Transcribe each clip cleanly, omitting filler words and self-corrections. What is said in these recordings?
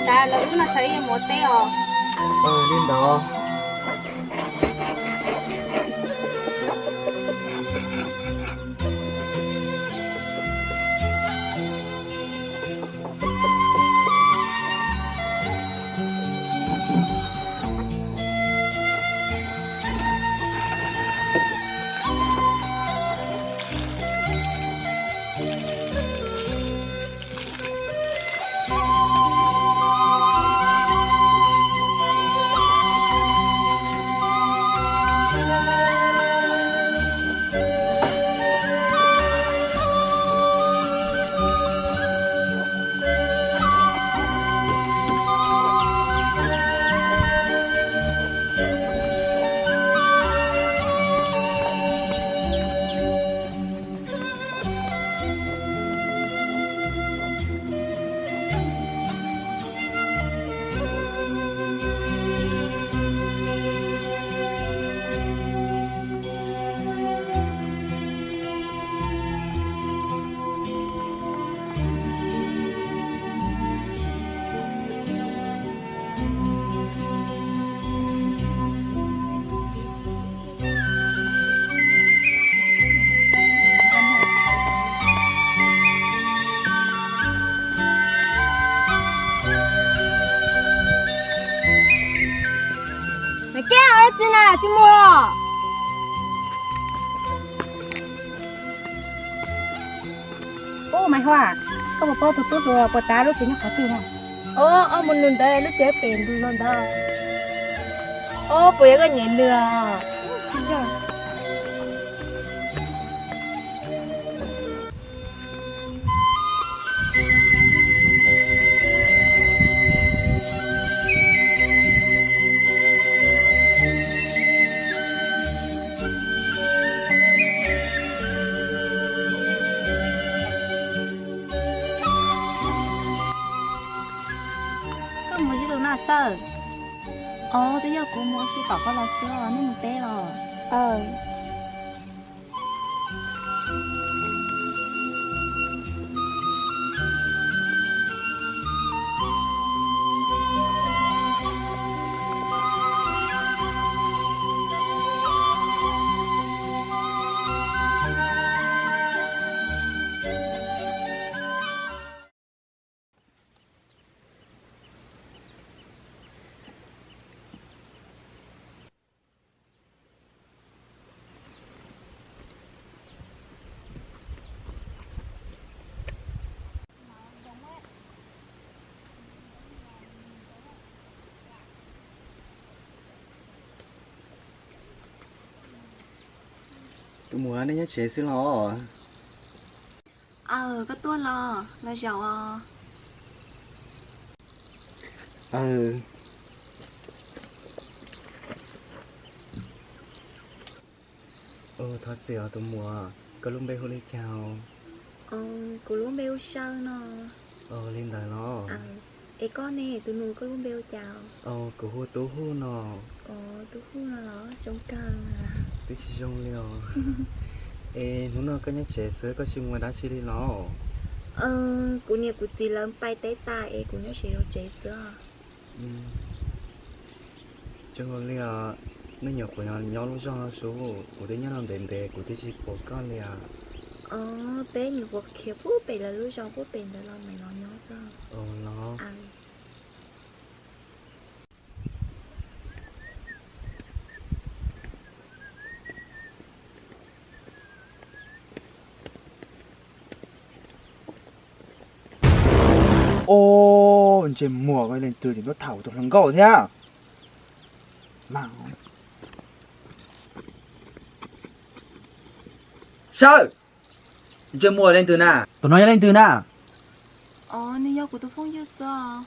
ta là lúc nào thấy một té à Lên đó. mày kia ở trên này chứ mua ô mày hoa có một bao tụt tụt rồi bữa ta lúc chỉ nhắc có tiền à ô một lần đây lúc chế bền luôn luôn đó ô bữa cái nhện nữa có một cái đồ nào sợ bây giờ cô mua khi bảo có là sữa nên một té rồi Tụi mua này nhá chế xí lo. có tua là giàu Ừ. Thật sự tụi mua. Có lúc bây hồi chào. cô luôn bêu sao nó Lên đời lo. ê con nè tụi nó có luôn bêu chào Có hô tố hô nó. tụi nó nó trong càng Tí chỉ trong liều. Ê, nó nó có nhá chế sữa có chừng ngoài đá chi đi nó. cô nè cô chỉ làm bay té tai ê cô nhớ sẽ đâu chế sữa Cho nó liều. Nó nhỏ của nhỏ lúc cho số. Của tí nhá làm đền đề của tí chỉ của con liều. bé nhiều vật kia bố bể là lúc sau bố bể là lo mày nói nhớ sao Nó. 이제 뭐가 lên từ thì nó thảo tụi thằng gỗ thế à mà sao idzie mua lên từ nào tụi nó lên từ nào nên do của tôi không nhớ sao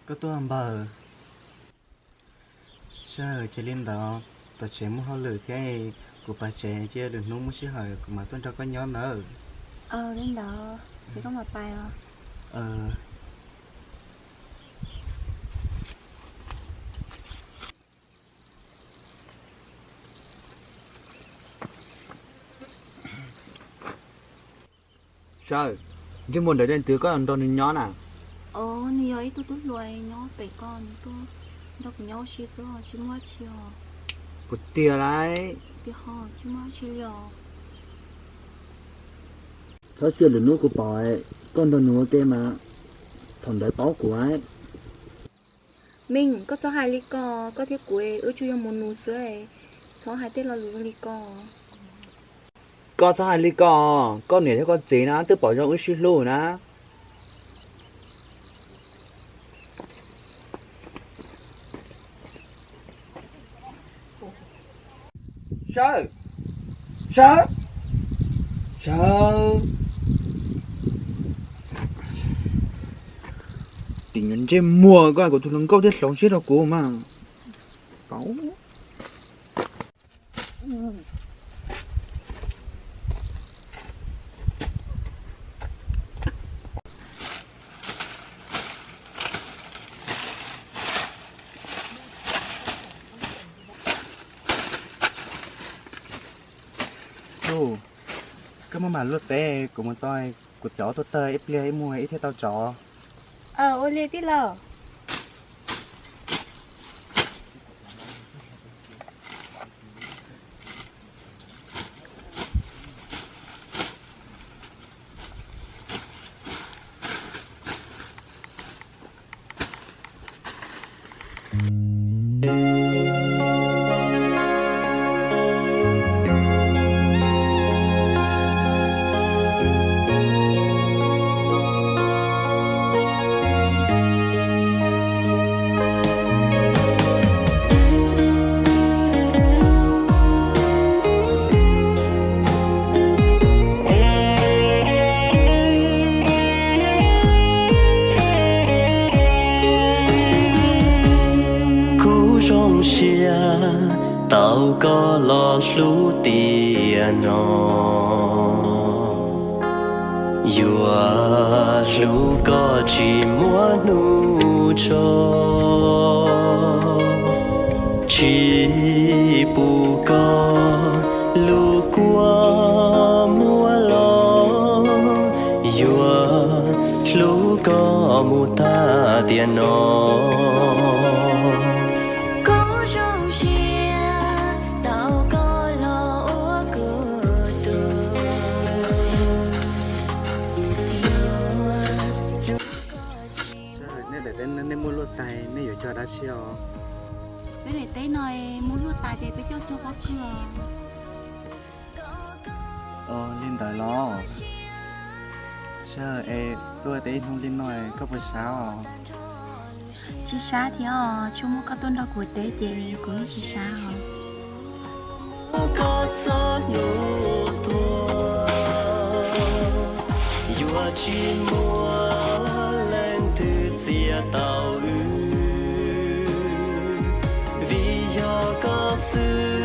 Có tôi ăn bờ. Sao chế lên đó. Tụi chế mua hoa lửa thế. Của bà chế chứ đừng nung mua xí hỏi. Của mà tôi cho có nhóm nữa. đến đó thì có một bài sao chứ muốn để lên từ có ăn đồ nên nhó nào nhiều ấy tôi loài nó bảy con tôi đọc nhau xí số chỉ mua chiều Của tia đấy. thì họ chỉ mua chiều Sao chưa được nuôi của bòi, con đồ nuôi kia mà thằng đấy bó của ấy. mình có số 2 ly có thiết cuối ước chui một nụ sữa ấy số 2 tết là lúa ly Con sao hai ly con nể theo con gì nó tôi bỏ cho cái xí lù nó. Sao? Sao? Sao? Tình nhân trên mùa coi của tôi lần câu thiết sống chết đâu cô mà. Cáu. Ồ, cái mà lót té của mình tôi của cháu tôi tơi ít lia ít mua ít theo tao chó. Ôi lê tí lờ. tao có lo lú tiền nó vừa lú có chỉ muốn nu cho chỉ bu có lú qua mua lo vừa lú có mu ta tiền nó nên mua lúa tay nên hiểu cho đã chiều cái này tới nơi muốn lúa tài thì phải cho có cửa lên đời lo sao tôi tới không lên nói có phải sao chị xa thì chú mua có tôn đâu của tế thì cũng chị xa hả có gió nụ tua dù chỉ mua lên từ chia tàu vì do có sự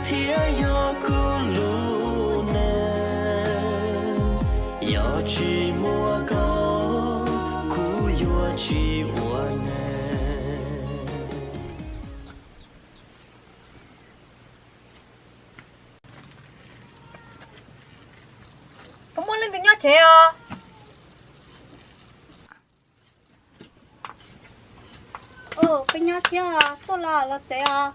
thiệt do cô lu nên do chỉ mua có cú do chỉ uốn Có muốn lên từ nhá chế à? Cái nhá kia à, tôi là chế à?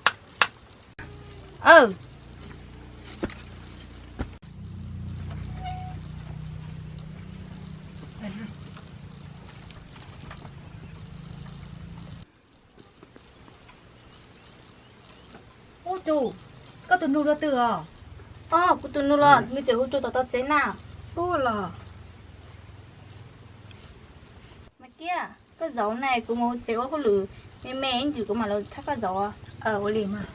ô chủ có tuần nụ ra từ à Của tôi nó là người chế hỗ trợ tao chế nào? ô là Mà kia, cái dấu này cũng một chế có lử mẹ anh chỉ có mà là thắt cái dấu à? ô lì mà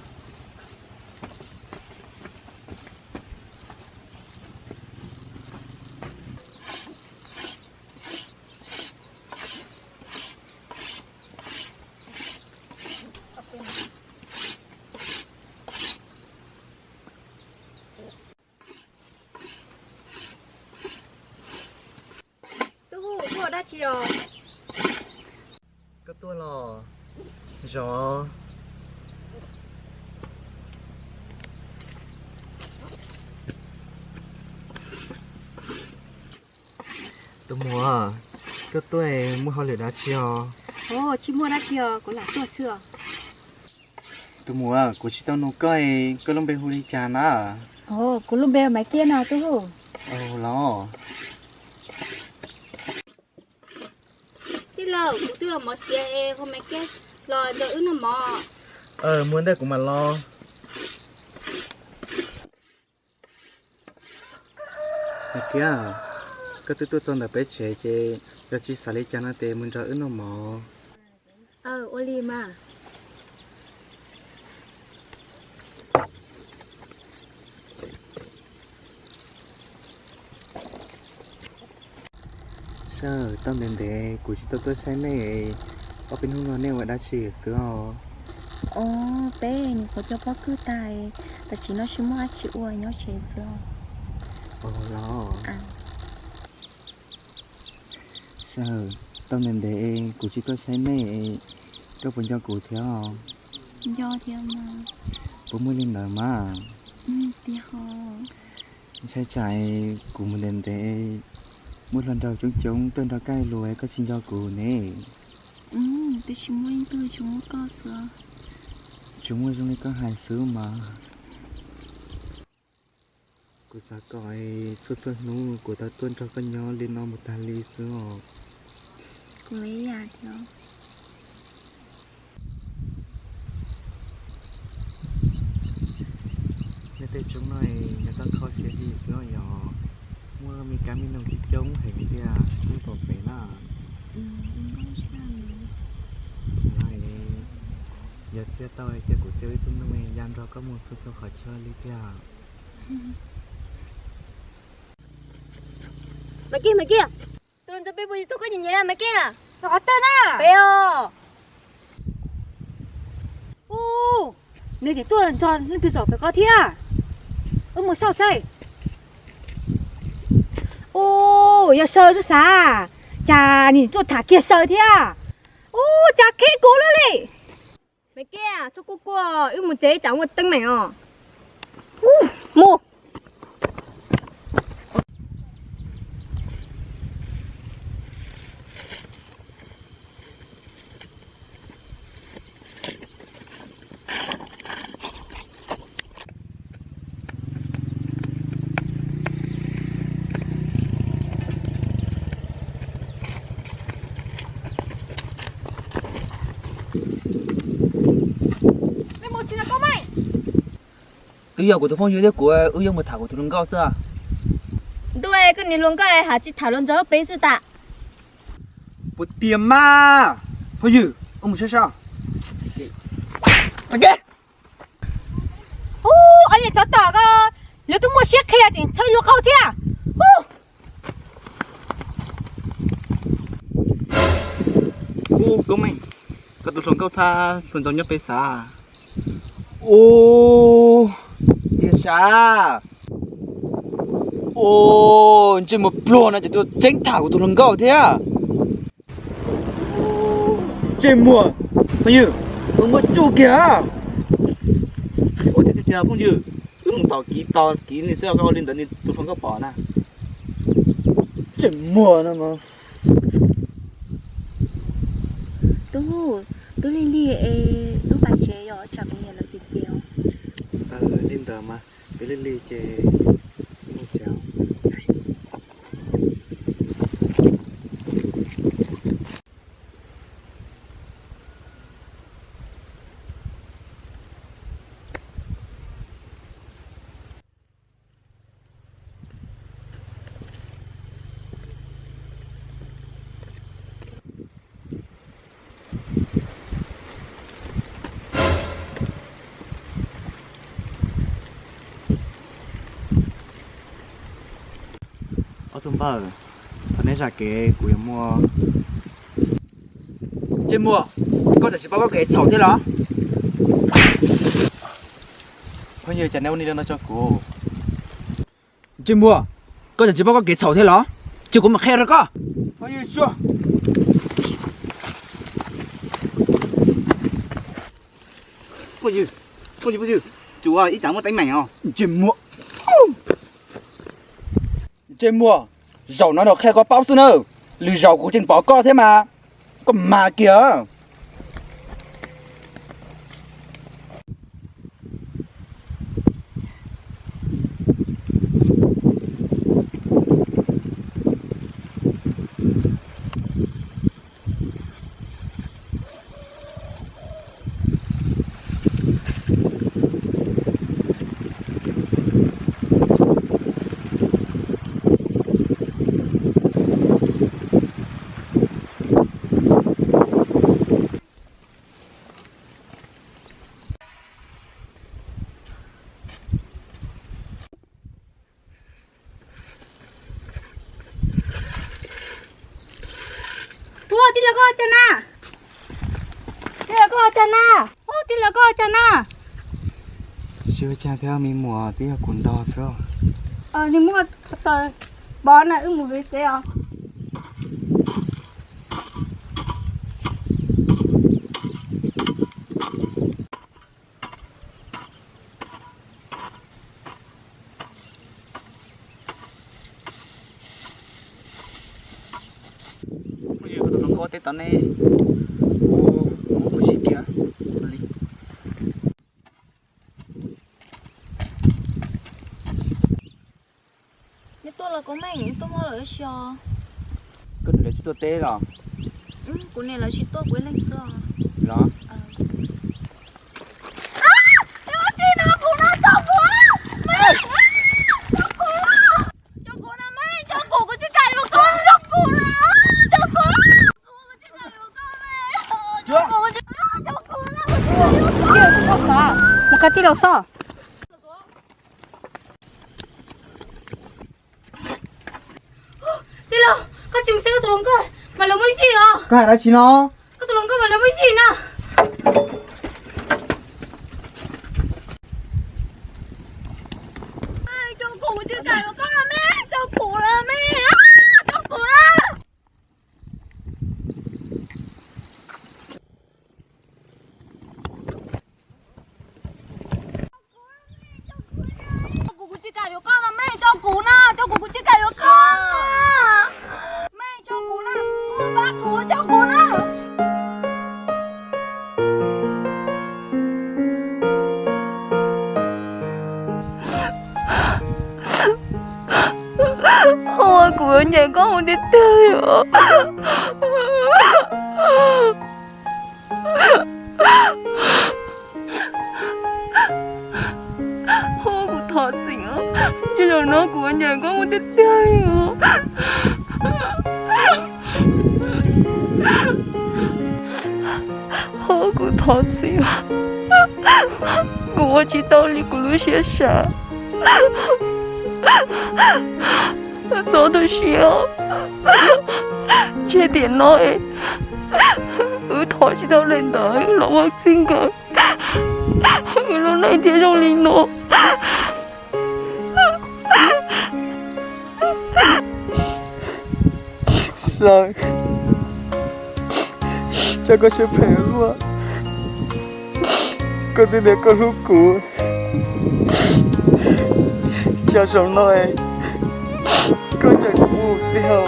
Thua đã chiều. có tôi lo gió tôi mua cái tuổi mua họ lửa đá chiều Ồ, chị mua đã chưa? Có là tua xưa. tôi mua của chị tao nấu coi cái lông bê hù đi chả na Ồ, cô lúc bé máy kia nào tôi hổ. lo Thế là cô tôi là mò xe không máy kia. Rồi đỡ nó mò. muốn đây cũng mà lo này kia cái tôi chọn là bé trẻ chứ giờ chỉ xả lấy chả na tê muốn ra ứng nó mò Ô li mà. sao tao đến để của chị tôi say mê ở bên hông nó nêu đã chỉ sữa Ồ, bé, có cho bác cứ tài. Tại chỉ nó chỉ mua chị uống nó chế rồi. lo À. sao tao đến để của chị tôi say mê các bạn cho cụ theo Do theo mà. bố mới lên đời mà Thì họ. sai chạy của mình đến để một lần đầu chúng tên ra cây lùi có xin cho cụ nè Tôi chỉ mua anh tư chúng mua co sữa. chúng mới trong đây có hai sứ mà cụ xã coi xuất xuất nú của ta tuân cho con nhỏ lên nó một tàn ly sữa Cô lấy à theo. nên tới chúng này người ta khó xé gì sữa nhỏ mua mi cá mi nồng chỉ chống hình kia không có phải là Không sao nữa. lại giờ xe tôi xe của chơi tung nó mày gian rồi có một số khỏi chơi đi kia mày kia tôi cho bé bây giờ tôi có nhìn gì ra mày kia Nó tên à? bé ơi Ô, nếu chỉ tôi cho nên từ giỏ phải có thế à? Một sao say? Ô, giờ sờ chút sao? Chà, nhìn tôi thả kia sờ thế à? Ô, chà khế cố lên đi. mày kia cho cô yêu một chế chẳng một tinh mày mua ưu yêu của tôi phong như thế của ưu yêu một thảo của tôi đừng cao sao tôi cái này luôn cái hả chị thảo luận cho bé sư tạ một tiền mà phong như ông một sao ok Ô, anh ấy cho tỏ cơ. Nếu tôi mua chiếc kia thì chơi luôn không thế à? cô mày có tôi sống câu tha phần giống nhất bây xa ô đi xa ô chỉ một plon này chỉ tôi tránh thảo của tôi đừng cao thế à trên mùa phong như ông một chu kìa ô thế phong như cứ một tàu kỹ này sẽ có lên đến tôi không có bỏ nè trên mùa nữa mà Tôi lên đi lúc bà chế rồi chẳng nghe là gì kiểu. lên tờ mà cái lên ly chè một chèo tôm bơ thằng này ra cái của em mua trên mùa có thể chỉ bao cái sầu thế đó bao nhiêu chả nấu đi nó cho cô trên mùa có thể chỉ bao cái sầu thế đó chứ cũng mà khe rồi cơ bao nhiêu chưa bao nhiêu chú ơi ít chẳng một đánh mảnh không trên mùa dầu nó được khe có bao xưa nữa lì giàu của trên bỏ co thế mà. Còn mà kìa. Ủa, tí là có chân à? Tí là có chân à? Ủa, tí là có chân à? chưa cha theo mi mùa tí là cuốn đo sao Nhưng mà tờ bó này một cái xe à? Bây giờ tôi có tới tận này. Ô, có gì kìa. Lì. nhưng tôi là có mình tôi mua ở xò Cái này là chỉ tôi té rồi. của này là chỉ tôi với lên xò Đó. Một cái tí đầu xò. Tí đầu, con chim sẽ có tụi cơ mà là mấy gì à? cái đó chị nó Có tụi cơ mà là mấy gì nè? Cho cụ chứ cả nó con là mẹ, cho cụ là mẹ, cho cụ là. Cụ chỉ cài cho con là mẹ cho cụ na, cho cụ chỉ cài cho con. Mẹ cho cụ na, ba cụ cho cụ na. ôi của ở nhà có một đứa tươi ạ ôi của thật xinh á chứ rồi nó của ở nhà có một đứa tươi ạ ôi của thật xinh á của chỉ tao đi của lúc xia xả做的需要，这点内，台知道领隊落學先嘅，原來呢啲仲連我。sao cho con sẽ phải luôn con tin để con hút cụ chào sống nói con nhận mục tiêu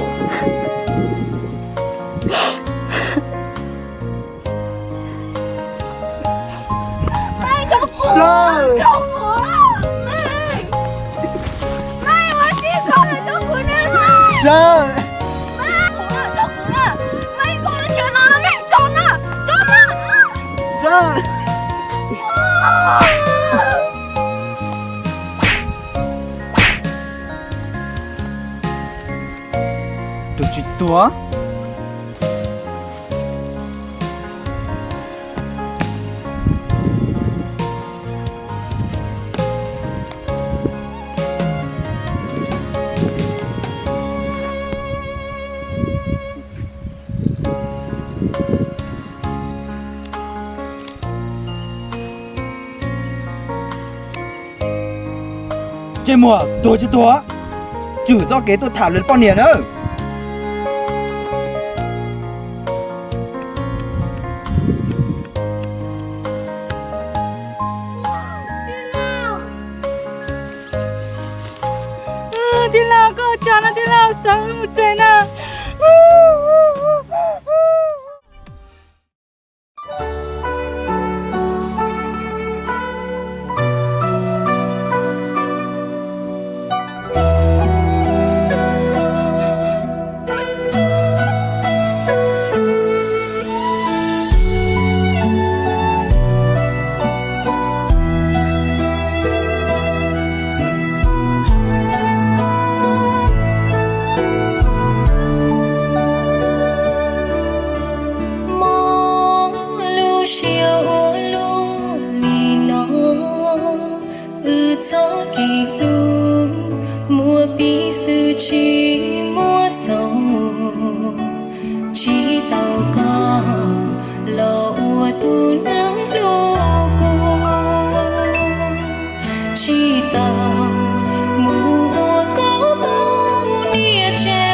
sao sao sao Được chị tua. Trên mùa tôi chứ tua. Chủ do kế tôi thảo luận bao nhiêu nữa. Đi nào có chả nó đi nào sáng một trời nào khi lu mùa bí sư chỉ mùa sầu chỉ tàu có lò tu nắng lu cô chỉ tàu mùa có bao nia che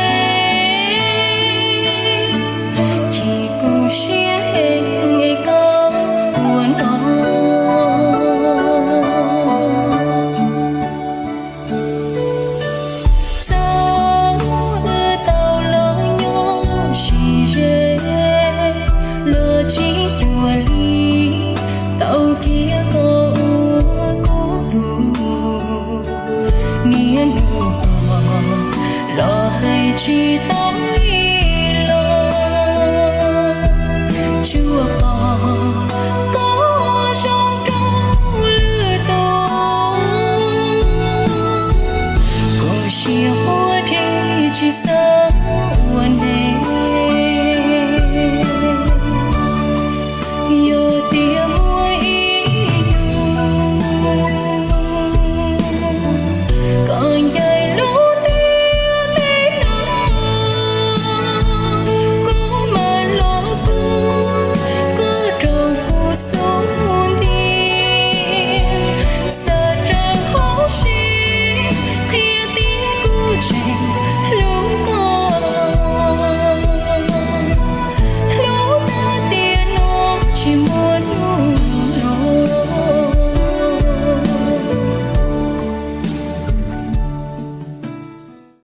khi cô xia ngày có buồn chỉ